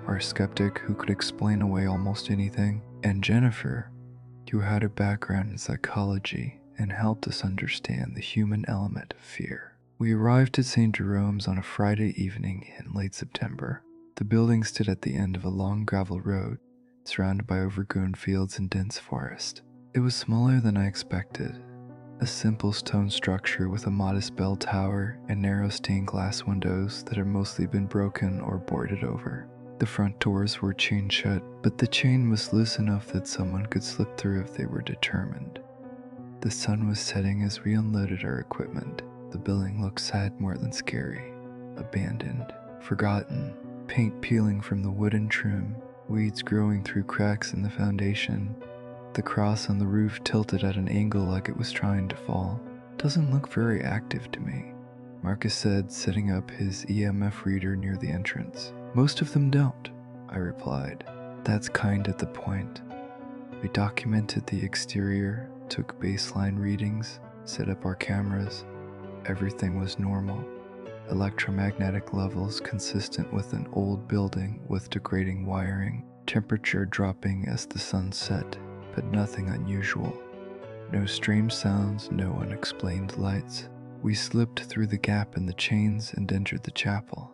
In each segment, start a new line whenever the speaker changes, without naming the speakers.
our skeptic who could explain away almost anything, and Jennifer, who had a background in psychology and helped us understand the human element of fear. We arrived at St. Jerome's on a Friday evening in late September. The building stood at the end of a long gravel road, surrounded by overgrown fields and dense forest. It was smaller than I expected, a simple stone structure with a modest bell tower and narrow stained glass windows that had mostly been broken or boarded over. The front doors were chained shut, but the chain was loose enough that someone could slip through if they were determined. The sun was setting as we unloaded our equipment. The building looked sad more than scary. Abandoned, forgotten, paint peeling from the wooden trim, weeds growing through cracks in the foundation. The cross on the roof tilted at an angle like it was trying to fall. Doesn't look very active to me, Marcus said, setting up his EMF reader near the entrance. Most of them don't, I replied. That's kind of the point. We documented the exterior, took baseline readings, set up our cameras. Everything was normal. Electromagnetic levels consistent with an old building with degrading wiring, temperature dropping as the sun set, but nothing unusual. No strange sounds, no unexplained lights. We slipped through the gap in the chains and entered the chapel.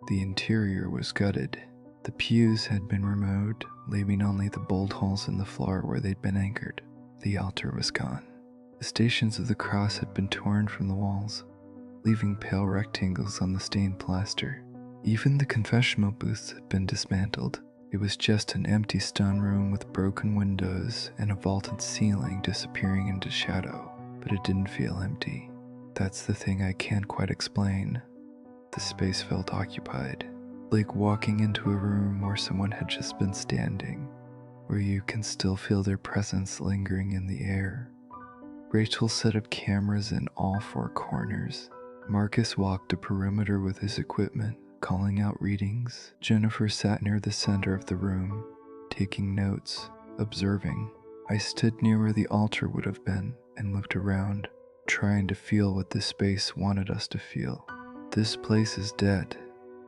The interior was gutted. The pews had been removed, leaving only the bolt holes in the floor where they'd been anchored. The altar was gone. The stations of the cross had been torn from the walls, leaving pale rectangles on the stained plaster. Even the confessional booths had been dismantled. It was just an empty stone room with broken windows and a vaulted ceiling disappearing into shadow, but it didn't feel empty. That's the thing I can't quite explain. The space felt occupied, like walking into a room where someone had just been standing, where you can still feel their presence lingering in the air. Rachel set up cameras in all four corners. Marcus walked a perimeter with his equipment, calling out readings. Jennifer sat near the center of the room, taking notes, observing. I stood near where the altar would have been and looked around, trying to feel what this space wanted us to feel. This place is dead,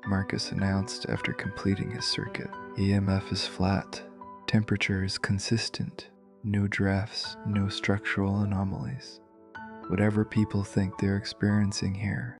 Marcus announced after completing his circuit. EMF is flat, temperature is consistent, no drafts, no structural anomalies. Whatever people think they're experiencing here